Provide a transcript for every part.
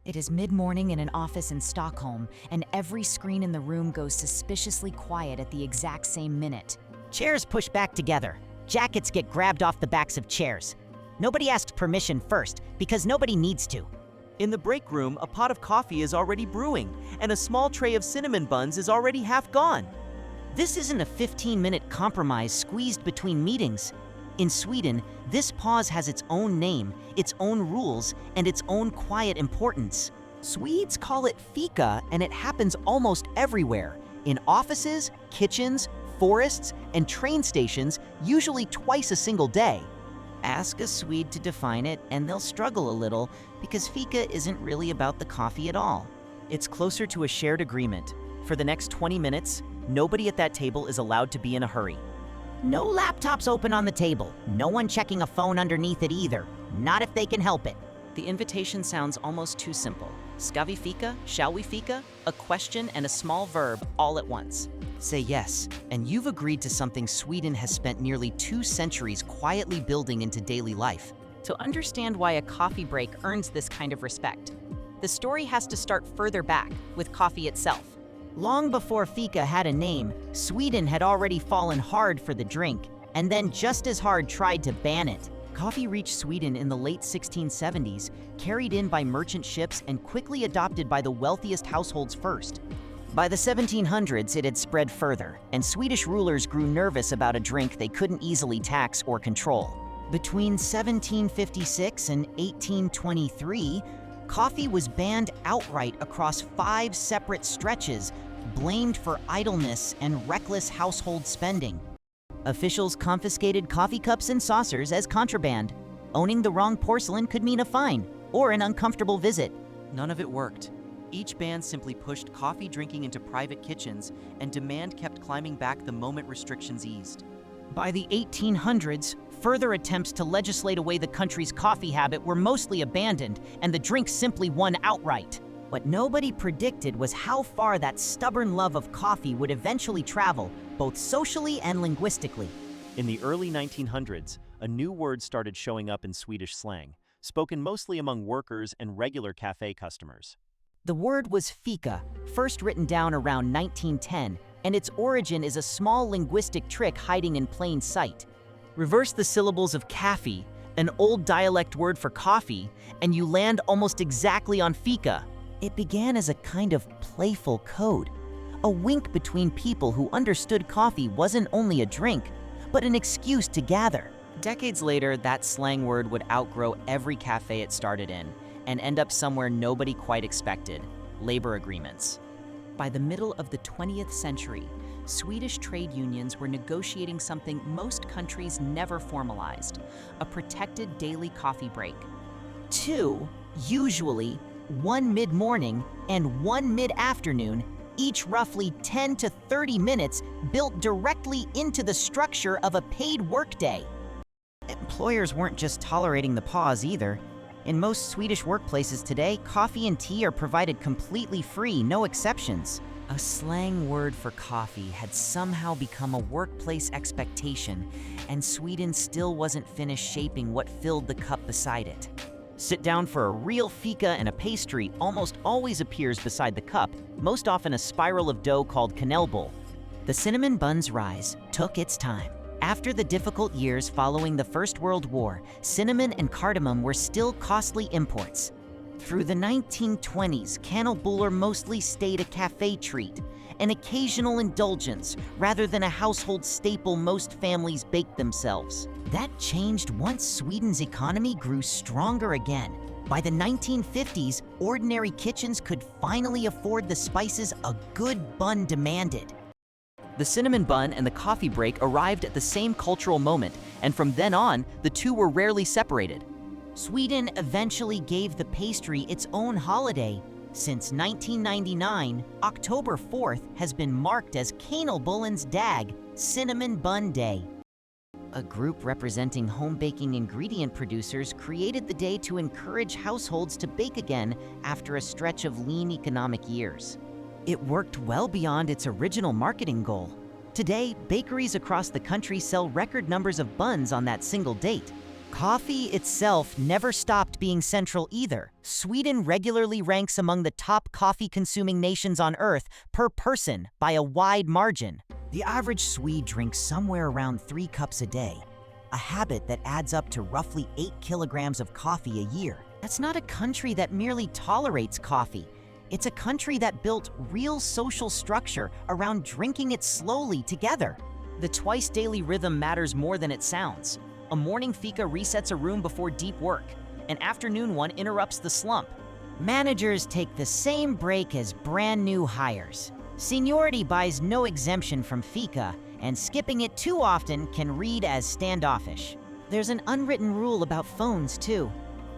It is mid-morning in an office in Stockholm, and every screen in the room goes suspiciously quiet at the exact same minute. Chairs push back together. Jackets get grabbed off the backs of chairs. Nobody asks permission first, because nobody needs to. In the break room, a pot of coffee is already brewing, and a small tray of cinnamon buns is already half gone. This isn't a 15-minute compromise squeezed between meetings. In Sweden, this pause has its own name, its own rules, and its own quiet importance. Swedes call it Fika, and it happens almost everywhere. In offices, kitchens, forests, and train stations, usually twice a single day. Ask a Swede to define it, and they'll struggle a little, because Fika isn't really about the coffee at all. It's closer to a shared agreement. For the next 20 minutes, nobody at that table is allowed to be in a hurry. No laptops open on the table. No one checking a phone underneath it either. Not if they can help it. The invitation sounds almost too simple. Ska vi fika? Shall we fika? A question and a small verb all at once. Say yes, and you've agreed to something Sweden has spent nearly 2 centuries quietly building into daily life. To understand why a coffee break earns this kind of respect, the story has to start further back, with coffee itself. Long before Fika had a name, Sweden had already fallen hard for the drink, and then just as hard tried to ban it. Coffee reached Sweden in the late 1670s, carried in by merchant ships and quickly adopted by the wealthiest households first. By the 1700s, it had spread further, and Swedish rulers grew nervous about a drink they couldn't easily tax or control. Between 1756 and 1823, coffee was banned outright across 5 separate stretches, blamed for idleness and reckless household spending. Officials confiscated coffee cups and saucers as contraband. Owning the wrong porcelain could mean a fine or an uncomfortable visit. None of it worked. Each ban simply pushed coffee drinking into private kitchens, and demand kept climbing back the moment restrictions eased. By the 1800s, further attempts to legislate away the country's coffee habit were mostly abandoned, and the drink simply won outright. What nobody predicted was how far that stubborn love of coffee would eventually travel, both socially and linguistically. In the early 1900s, a new word started showing up in Swedish slang, spoken mostly among workers and regular cafe customers. The word was fika, first written down around 1910, and its origin is a small linguistic trick hiding in plain sight. Reverse the syllables of kaffe, an old dialect word for coffee, and you land almost exactly on fika. It began as a kind of playful code, a wink between people who understood coffee wasn't only a drink, but an excuse to gather. Decades later, that slang word would outgrow every cafe it started in, and end up somewhere nobody quite expected: labor agreements. By the middle of the 20th century, Swedish trade unions were negotiating something most countries never formalized: a protected daily coffee break. 2, usually, 1 mid-morning and 1 mid-afternoon, each roughly 10 to 30 minutes, built directly into the structure of a paid workday. Employers weren't just tolerating the pause either. In most Swedish workplaces today, coffee and tea are provided completely free, no exceptions. A slang word for coffee had somehow become a workplace expectation, and Sweden still wasn't finished shaping what filled the cup beside it. Sit down for a real fika, and a pastry almost always appears beside the cup, most often a spiral of dough called kanelbull. The cinnamon bun's rise took its time. After the difficult years following the First World War, cinnamon and cardamom were still costly imports. Through the 1920s, kanelbuller mostly stayed a cafe treat, an occasional indulgence rather than a household staple most families baked themselves. That changed once Sweden's economy grew stronger again. By the 1950s, ordinary kitchens could finally afford the spices a good bun demanded. The cinnamon bun and the coffee break arrived at the same cultural moment, and from then on, the two were rarely separated. Sweden eventually gave the pastry its own holiday. Since 1999, October 4th has been marked as Kanelbullen's Dag, Cinnamon Bun Day. A group representing home baking ingredient producers created the day to encourage households to bake again after a stretch of lean economic years. It worked well beyond its original marketing goal. Today, bakeries across the country sell record numbers of buns on that single date. Coffee itself never stopped being central either. Sweden regularly ranks among the top coffee-consuming nations on Earth per person by a wide margin. The average Swede drinks somewhere around 3 cups a day, a habit that adds up to roughly 8 kilograms of coffee a year. That's not a country that merely tolerates coffee. It's a country that built real social structure around drinking it slowly together. The twice-daily rhythm matters more than it sounds. A morning fika resets a room before deep work. An afternoon one interrupts the slump. Managers take the same break as brand new hires. Seniority buys no exemption from Fika, and skipping it too often can read as standoffish. There's an unwritten rule about phones, too.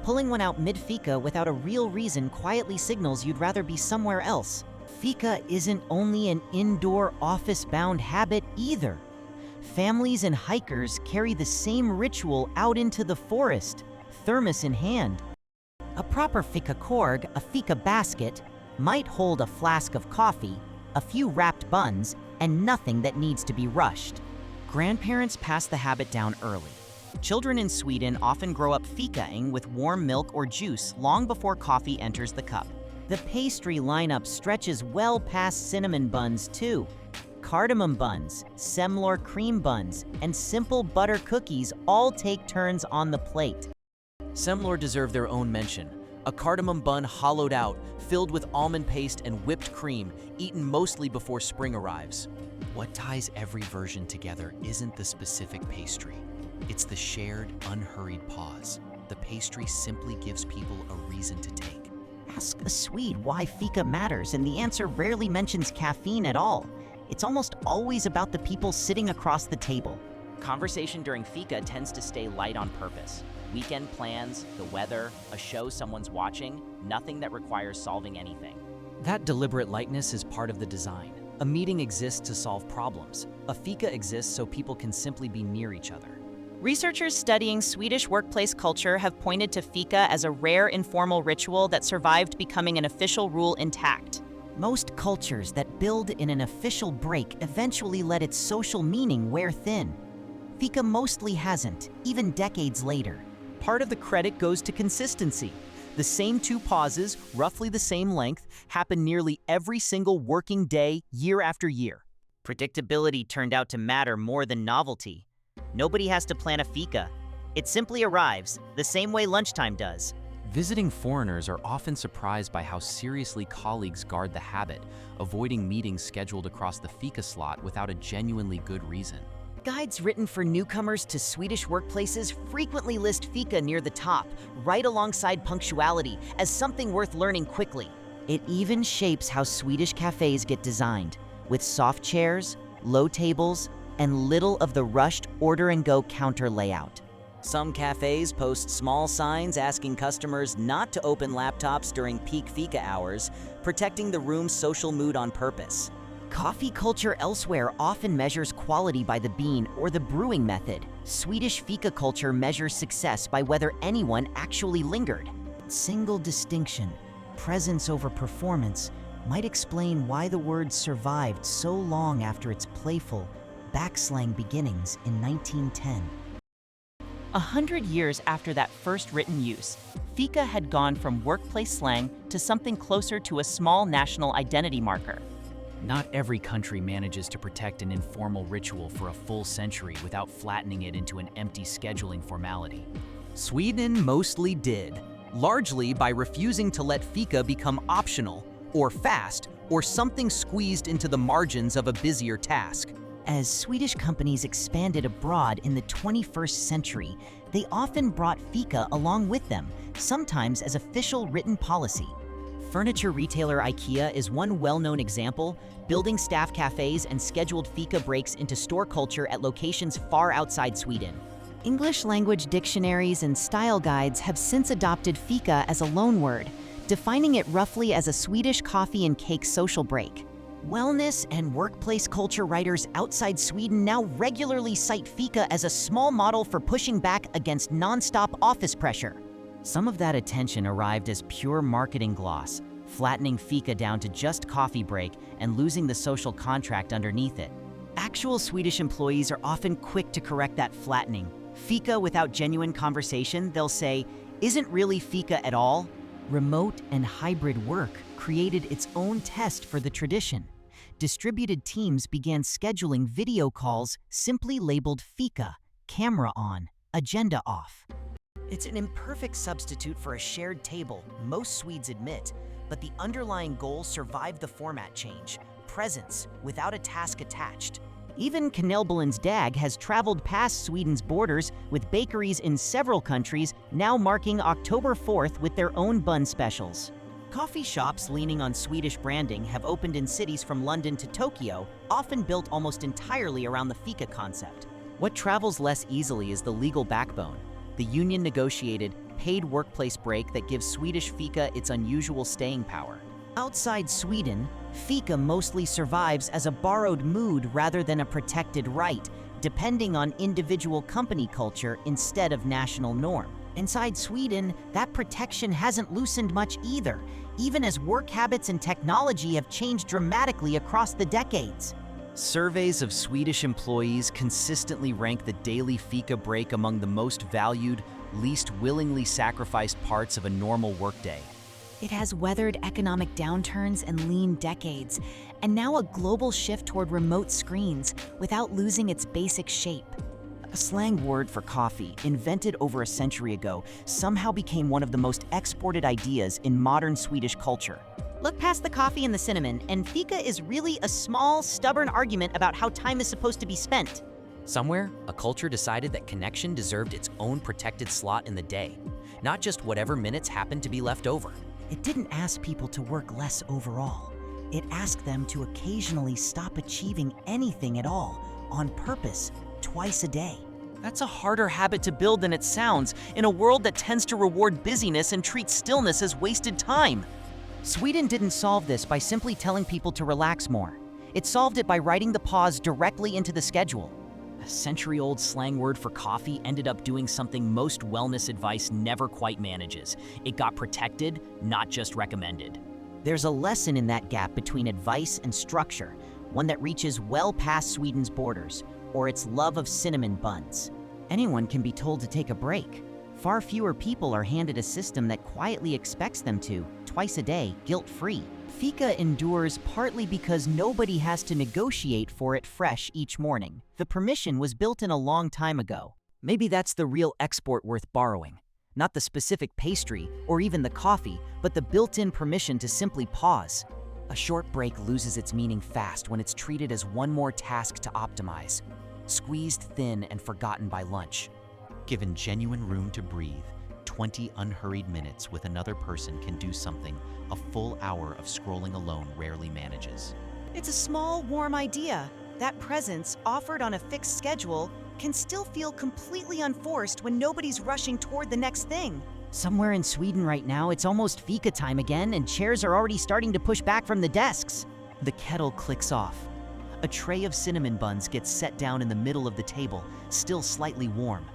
Pulling one out mid-Fika without a real reason quietly signals you'd rather be somewhere else. Fika isn't only an indoor, office-bound habit either. Families and hikers carry the same ritual out into the forest, thermos in hand. A proper Fika korg, a Fika basket, might hold a flask of coffee, a few wrapped buns, and nothing that needs to be rushed. Grandparents pass the habit down early. Children in Sweden often grow up fikaing with warm milk or juice long before coffee enters the cup. The pastry lineup stretches well past cinnamon buns, too. Cardamom buns, semlor cream buns, and simple butter cookies all take turns on the plate. Semlor deserve their own mention. A cardamom bun hollowed out, filled with almond paste and whipped cream, eaten mostly before spring arrives. What ties every version together isn't the specific pastry. It's the shared, unhurried pause. The pastry simply gives people a reason to take. Ask a Swede why Fika matters, and the answer rarely mentions caffeine at all. It's almost always about the people sitting across the table. Conversation during Fika tends to stay light on purpose. Weekend plans, the weather, a show someone's watching, nothing that requires solving anything. That deliberate lightness is part of the design. A meeting exists to solve problems. A Fika exists so people can simply be near each other. Researchers studying Swedish workplace culture have pointed to Fika as a rare informal ritual that survived becoming an official rule intact. Most cultures that build in an official break eventually let its social meaning wear thin. Fika mostly hasn't, even decades later. Part of the credit goes to consistency. The same 2 pauses, roughly the same length, happen nearly every single working day, year after year. Predictability turned out to matter more than novelty. Nobody has to plan a Fika. It simply arrives, the same way lunchtime does. Visiting foreigners are often surprised by how seriously colleagues guard the habit, avoiding meetings scheduled across the Fika slot without a genuinely good reason. Guides written for newcomers to Swedish workplaces frequently list Fika near the top, right alongside punctuality, as something worth learning quickly. It even shapes how Swedish cafes get designed, with soft chairs, low tables, and little of the rushed order-and-go counter layout. Some cafes post small signs asking customers not to open laptops during peak Fika hours, protecting the room's social mood on purpose. Coffee culture elsewhere often measures quality by the bean or the brewing method. Swedish Fika culture measures success by whether anyone actually lingered. Single distinction, presence over performance, might explain why the word survived so long after its playful, backslang beginnings in 1910. 100 years after that first written use, Fika had gone from workplace slang to something closer to a small national identity marker. Not every country manages to protect an informal ritual for a full century without flattening it into an empty scheduling formality. Sweden mostly did, largely by refusing to let Fika become optional, or fast, or something squeezed into the margins of a busier task. As Swedish companies expanded abroad in the 21st century, they often brought Fika along with them, sometimes as official written policy. Furniture retailer IKEA is one well-known example, building staff cafes and scheduled Fika breaks into store culture at locations far outside Sweden. English language dictionaries and style guides have since adopted Fika as a loanword, defining it roughly as a Swedish coffee and cake social break. Wellness and workplace culture writers outside Sweden now regularly cite Fika as a small model for pushing back against non-stop office pressure. Some of that attention arrived as pure marketing gloss, flattening Fika down to just coffee break and losing the social contract underneath it. Actual Swedish employees are often quick to correct that flattening, Fika without genuine conversation, they'll say, "Isn't really Fika at all?" Remote and hybrid work created its own test for the tradition. Distributed teams began scheduling video calls simply labeled Fika, camera on, agenda off. It's an imperfect substitute for a shared table, most Swedes admit, but the underlying goal survived the format change: presence without a task attached. Even Kanelbullens dag has traveled past Sweden's borders, with bakeries in several countries now marking October 4th with their own bun specials. Coffee shops leaning on Swedish branding have opened in cities from London to Tokyo, often built almost entirely around the Fika concept. What travels less easily is the legal backbone, the union-negotiated, paid workplace break that gives Swedish Fika its unusual staying power. Outside Sweden, Fika mostly survives as a borrowed mood rather than a protected right, depending on individual company culture instead of national norm. Inside Sweden, that protection hasn't loosened much either, even as work habits and technology have changed dramatically across the decades. Surveys of Swedish employees consistently rank the daily Fika break among the most valued, least willingly sacrificed parts of a normal workday. It has weathered economic downturns and lean decades, and now a global shift toward remote screens without losing its basic shape. A slang word for coffee, invented over a century ago, somehow became one of the most exported ideas in modern Swedish culture. Look past the coffee and the cinnamon, and Fika is really a small, stubborn argument about how time is supposed to be spent. Somewhere, a culture decided that connection deserved its own protected slot in the day, not just whatever minutes happened to be left over. It didn't ask people to work less overall. It asked them to occasionally stop achieving anything at all, on purpose, twice a day. That's a harder habit to build than it sounds, in a world that tends to reward busyness and treat stillness as wasted time. Sweden didn't solve this by simply telling people to relax more. It solved it by writing the pause directly into the schedule. A century-old slang word for coffee ended up doing something most wellness advice never quite manages. It got protected, not just recommended. There's a lesson in that gap between advice and structure, one that reaches well past Sweden's borders, or its love of cinnamon buns. Anyone can be told to take a break. Far fewer people are handed a system that quietly expects them to, twice a day, guilt-free. Fika endures partly because nobody has to negotiate for it fresh each morning. The permission was built in a long time ago. Maybe that's the real export worth borrowing. Not the specific pastry or even the coffee, but the built-in permission to simply pause. A short break loses its meaning fast when it's treated as one more task to optimize, squeezed thin and forgotten by lunch. Given genuine room to breathe, 20 unhurried minutes with another person can do something a full hour of scrolling alone rarely manages. It's a small, warm idea. That presence, offered on a fixed schedule, can still feel completely unforced when nobody's rushing toward the next thing. Somewhere in Sweden right now, it's almost Fika time again, and chairs are already starting to push back from the desks. The kettle clicks off. A tray of cinnamon buns gets set down in the middle of the table, still slightly warm.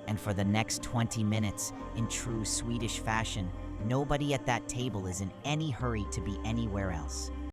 And for the next 20 minutes, in true Swedish fashion, nobody at that table is in any hurry to be anywhere else.